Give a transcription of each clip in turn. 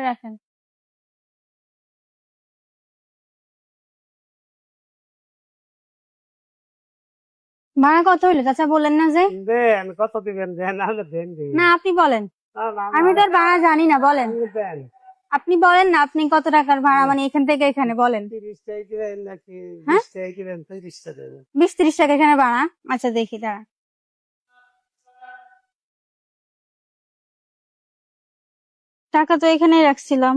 রাখেন। ভাড়া কত হইলো চাচা বলেন না যে? দেন কত দিবেন দেন, নাহলে দেন দিন। না আপনি বলেন, না, না, আমি তো না, আর ভাড়া জানি না, বলেন দেন। আপনি বলেন না, আপনি কত টাকার ভাড়া মানে এখান থেকে এখানে বলেন। 30 টাকা দিবেন নাকি হ্যাঁ 20 টাকা দিবেন? 30 টাকা দেবেন। 20-30 টাকা এখানে ভাড়া। আচ্ছা দেখি দাঁড়া, টাকা তো এখানেই রাখছিলাম,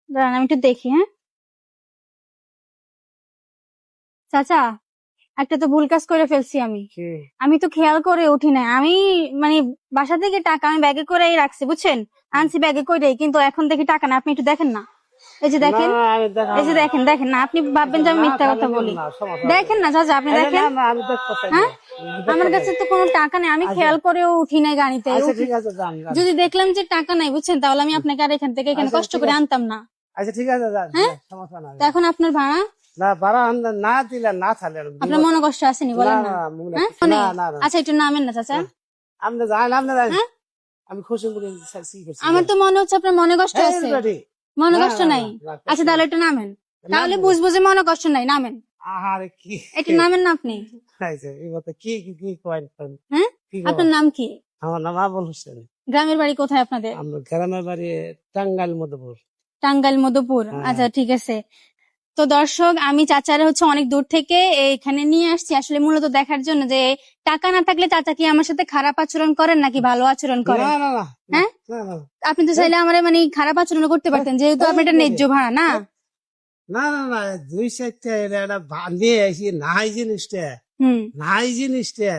দাঁড়ান আমি একটু দেখি। হ্যাঁ চাচা, একটা তো ভুল কাজ করে ফেলছি আমি। কি? আমি তো খেয়াল করে উঠি না, আমি মানে বাসা থেকে টাকা আমি ব্যাগে করেই রাখছি বুঝছেন, আনছি ব্যাগে করেই, কিন্তু এখন দেখি টাকা না। আপনি একটু দেখেন না, এই যে না, দেখেন, আমি দেখাবো এই যে না। দেখেন, দেখেন না, আপনি ভাববেন যে আমি না, মিথ্যা তাহলে কথা নিন বলি। না, সমস্যা নেই। দেখেন না চাচা, আপনি এই যে দেখেন। না, না, আমি দেখতে চাই না। হ্যাঁ দেখতে আমার চাই। কাছে তো কোনো টাকা নেই, আমি আচ্ছা, খেয়াল করেও উঠি নাই গাড়িতে আচ্ছা উঠি। ঠিক আছে, যান, যান। যদি দেখলাম যে টাকা নাই বুঝছেন, তাহলে আমি আপনাকে আর এখান থেকে এখানে আচ্ছা, কষ্ট ঠিক করে আছে। আনতাম না। আচ্ছা ঠিক আছে, যান, হ্যাঁ যান, সমস্যা নাই। তো এখন আপনার ভাড়া, না, ভাড়া না দিলে না থাকলে আপনার মনে কষ্ট আসেনি বলেন না? না, মনে হ্যাঁ কিছু না, নেই? না, না। আচ্ছা একটু নামেন না চাচা। আপনি যান, আপনি যান। হ্যাঁ আমি খুশি করে কি করছি? আমার তো মনে হচ্ছে আপনার মনে কষ্ট এই আছে। বেটি। মনে না, কষ্ট না, নাই? না, আচ্ছা তাহলে একটু নামেন, তাহলে নামবো। বুঝবো যে মনে কষ্ট নাই। নামেন, আহারে কি একটু নামেন না আপনি। খাইছে এই কথা, কি কয়েন হ্যাঁ কি আপনার নাম কি? আমার নাম আবুল হোসেন। গ্রামের বাড়ি কোথায় আপনাদের? আমার গ্রামের বাড়ি টাঙ্গাইল মধুপুর। টাঙ্গাইল মধুপুর। হ্যাঁ। আচ্ছা ঠিক আছে। তো দর্শক, আমি চাচারা হচ্ছে অনেক দূর থেকে এখানে নিয়ে আসছি আসলে মূলত দেখার জন্য যে টাকা না থাকলে চাচা কি আমার সাথে খারাপ আচরণ করেন নাকি ভালো আচরণ না, করেন। না, না, না, হ্যাঁ না, না, আপনি তো চাইলে আমার মানে খারাপ আচরণ করতে পারতেন, যেহেতু আপনি এটা ন্যায্য ভাড়া না। না, না, না, 2-4টা এটা বানিয়ে আসি নাই জিনিসটা, হুম নাই জিনিসটা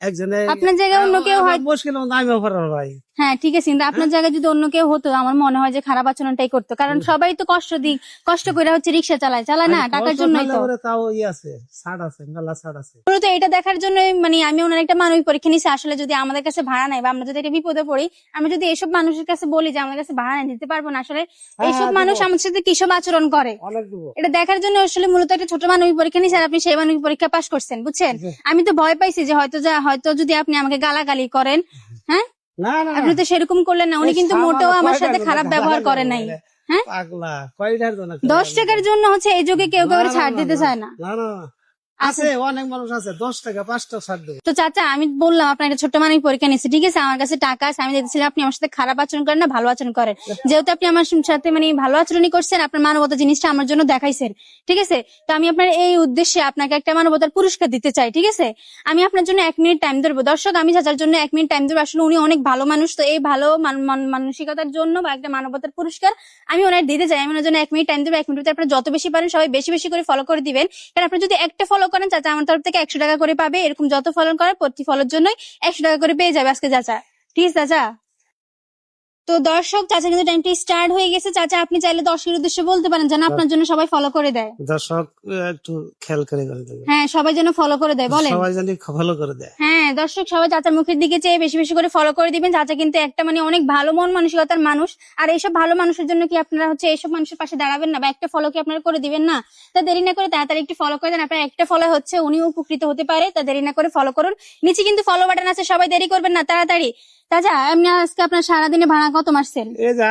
একজনে আপনার জায়গায় অন্য কেউ হয়। মুশকিল নামে ফেরার ভাই। হ্যাঁ ঠিক আছে, কিন্তু আপনার জায়গায় যদি অন্য কেউ হতো আমার মনে হয় যে খারাপ আচরণটাই করতো, কারণ সবাই তো কষ্ট করে হচ্ছে রিক্সা চালায় না টাকার জন্যই তো। তাও আছে, ছাড় আছে, মেলা ছাড় আছে। মূলত এটা দেখার জন্য মানে আমি ওনার একটা মানবিক পরীক্ষা নিছি। আসলে যদি আমাদের কাছে ভাড়া নাই বা আমরা যদি একটা বিপদে পড়ি, আমরা যদি এইসব মানুষের কাছে বলি যে আমাদের কাছে ভাড়া নাই, দিতে পারবো না, আসলে হ্যাঁ, এইসব হ্যাঁ, মানুষ দিব। আমাদের সাথে কিসব আচরণ করে অনেক দিব। এটা দেখার জন্য আসলে মূলত একটা ছোট মানবিক পরীক্ষা নিয়েছে। আর আপনি সেই মানবিক পরীক্ষা পাশ করছেন বুঝছেন। আমি তো ভয় পাইছি যে হয়তো যদি আপনি আমাকে গালাগালি করেন। হ্যাঁ না, না, আপনি তো সেরকম করলেন না, উনি এই কিন্তু সামান্য মোটেও আমার কয়টার সাথে জন্য খারাপ ব্যবহার গালাগালি করে নাই। করে? হ্যাঁ পাগলা, কয়টার জন্য 10 টাকার জন্য হচ্ছে এই যুগে কেউ না, কেউ না, ছাড় না, দিতে না, চায় না। না, না, না। আছে অনেক মানুষ আছে 10 টাকা 5 টাকা ছাড় দেবে। তো চাচা আমি বললাম আপনার একটা ছোট্ট মানবিক পরীক্ষা নিচ্ছি, ঠিক আছে, আমার কাছে টাকা আছে, আমি দেখছিলাম আপনি আমার সাথে খারাপ আচরণ করেন না ভালো আচরণ করেন। যেহেতু আপনি আমার সাথে মানে ভালো আচরণই করছেন, আপনার মানবতা জিনিসটা আমার জন্য দেখাইছেন, ঠিক আছে। তো আমি আপনার এই উদ্দেশ্যে আপনাকে একটা মানবতার পুরস্কার দিতে চাই, ঠিক আছে। আমি আপনার জন্য 1 মিনিট টাইম ধরবো। দর্শক আমি চাচার জন্য 1 মিনিট টাইম ধরবো, আসলে উনি অনেক ভালো মানুষ, তো এই ভালো মানসিকতার জন্য বা একটা মানবতার পুরস্কার আমি ওনার দিতে চাই। আমি ওনার জন্য 1 মিনিট টাইম দেবো। 1 মিনিট আপনার যত বেশি পারেন সবাই বেশি বেশি করে ফলো করে দিবেন, কারণ আপনি যদি একটা ফলো করেন চাচা আমার তরফ থেকে 100 টাকা করে পাবে। এরকম যত ফলো করে প্রতি ফলোর জন্যই 100 টাকা করে পেয়ে যাবে আজকে চাচা, ঠিক আছে চাচা। তো দর্শক চাচা কিন্তু টাইমটি স্টার্ট হয়ে গেছে। চাচা আপনি চাইলে দর্শকের উদ্দেশ্যে বলতে পারেন যেন আপনার জন্য সবাই ফলো করে দেয়। দর্শক একটু খেয়াল করে দেবে। হ্যাঁ সবাই যেন ফলো করে দেয়, বলেন। সবাই জানি ফলো করে দেয়। হ্যাঁ দর্শক সবাই চাচার মুখের দিকে চেয়ে বেশি বেশি করে ফলো করে দিবেন। চাচা কিন্তু একটা মানে অনেক ভালো মন মানসিকতার মানুষ। আর এইসব ভালো মানুষের জন্য কি আপনারা হচ্ছে এইসব মানুষের পাশে দাঁড়াবেন না বা একটা ফলো কি আপনারা করে দিবেন না? তা দেরি না করে তাড়াতাড়ি একটু ফলো করে দেন। আপনার একটা ফলো হচ্ছে উনিও উপকৃত হতে পারে, তা দেরি না করে ফলো করুন। নিচে কিন্তু ফলো বাটন আছে, সবাই দেরি করবেন না, তাড়াতাড়ি। চাচা এমনি আজকে আপনার সারাদিনে ভাড়া কত মারছেন? এই যে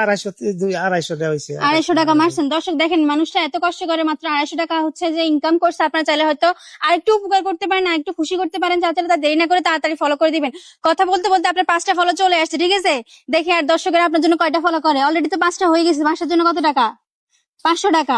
250 টাকা হয়েছে। 250 টাকা মারছেন। দর্শক দেখেন মানুষটা এত কষ্ট করে মাত্র 250 টাকা হচ্ছে যে ইনকাম করছে। আপনারা চাইলে হয়তো আরেকটু উপকার করতে পারেন, আরেকটু খুশি করতে পারেন। চাচারা দেরি না করে তাড়াতাড়ি ফলো করে দিবেন। কথা বলতে বলতে আপনার 5টা ফলো চলে আসছে, ঠিক আছে। দেখি আর দর্শকেরা আপনার জন্য কয়টা ফলো করে। অলরেডি তো 5টা হয়ে গেছে। 5টার জন্য কত টাকা? 500 টাকা।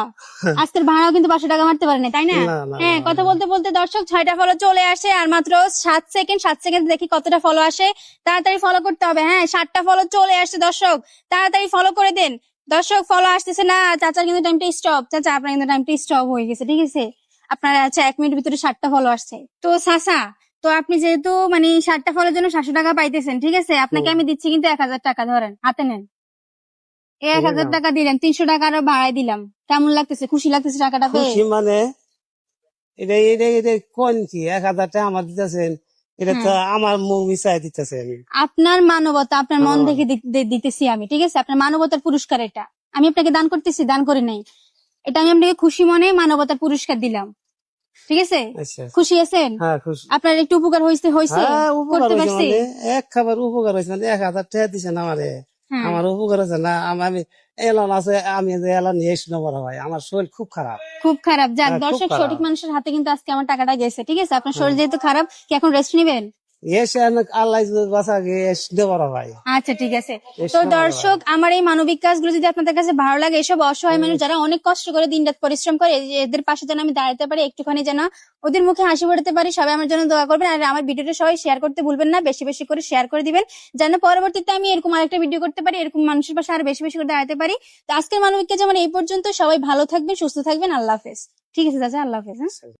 আজকের ভাড়াও কিন্তু 500 টাকা মারতে পারেনি, তাই না? না, না, হ্যাঁ না, কথা না। বলতে বলতে দর্শক 6টা ফলো চলে আসে আর মাত্র 7 সেকেন্ড দেখি কতটা ফলো আসে। তাড়াতাড়ি ফলো করতে হবে। হ্যাঁ 7টা ফলো চলে আসছে দর্শক, তাড়াতাড়ি ফলো করে দেন। দর্শক ফলো আসতেছে না, চাচার কিন্তু টাইমটা স্টপ। চাচা আপনার কিন্তু টাইমটা স্টপ হয়ে গেছে, ঠিক আছে। আপনার আচ্ছা 1 মিনিট ভিতরে 7টা ফলো আসছে। তো চাচা, তো আপনি যেহেতু মানে 7টা ফলোর জন্য 700 টাকা পাইতেছেন, ঠিক আছে, আপনাকে আমি দিচ্ছি কিন্তু 1000 টাকা, ধরেন হাতে নেন। এই 1000 টাকা দিলেন, 300 টাকা আরো ভাড়ায় দিলাম। কেমন লাগতেছে? খুশি লাগতেছে টাকাটা পেয়ে? খুশি মানে এটা কোন কি 1000 টাকা আমার দিতেছেন? এটা তো হ্যাঁ আমার মুখ মিশাই দিতেছেন। আপনার মানবতা, আপনার মন আমার দেখে দিতেছি আমি, ঠিক আছে। আপনার মানবতার পুরস্কার এটা। আমি আপনাকে দান করতেছি, দান করি নাই। এটা আমি আপনাকে খুশি মনে মানবতার পুরস্কার দিলাম, ঠিক আছে। আচ্ছা। খুশি আছেন? হ্যাঁ খুশি। আপনার একটু উপকার হয়েছে হ্যাঁ উপকার করতে হয়েছে পারছি। মানে এক খাবার উপকার হয়েছে মানে 1000 টাকা দিচ্ছেন আমারে। হ্যাঁ। আমার উপকার আছে না, আমি এলন আছে, আমি যে এলন নিয়ে এসে বড় ভাই, আমার শরীর খুব খারাপ। খুব খারাপ। যাক হ্যাঁ, খুব দর্শক, খারাপ। সঠিক মানুষের হাতে কিন্তু আজকে আমার টাকাটা গেছে। ঠিক আছে, আপনার শরীর হ্যাঁ। যেহেতু খারাপ, কি এখন রেস্ট নিবেন? এসে আল্লাহ যদি বাঁচা গিয়ে এসে বড় ভাই। আচ্ছা ঠিক আছে। এসে তো বড় ভাই। দর্শক, আমার এই মানবিক কাজগুলো যদি আপনাদের কাছে ভালো লাগে, এসব অসহায় মানুষ যারা অনেক কষ্ট করে দিনরাত পরিশ্রম করে, এদের পাশে যেন আমি দাঁড়াতে পারি, একটুখানি যেন ওদের মুখে হাসি ফোটাতে পারি, সবাই আমার জন্য দোয়া করবেন। আর আমার ভিডিওটা সবাই শেয়ার করতে ভুলবেন না, বেশি বেশি করে শেয়ার করে দিবেন, যেন পরবর্তীতে আমি এরকম আরেকটা ভিডিও করতে পারি, এরকম মানুষের পাশে আর বেশি বেশি করে দাঁড়াতে পারি। তো আজকের মানবিক কাজ আমার এই পর্যন্ত। সবাই ভালো থাকবেন, সুস্থ থাকবেন। আল্লাহ হাফেজ। ঠিক আছে চাচা, আল্লাহ হাফেজ। হ্যাঁ।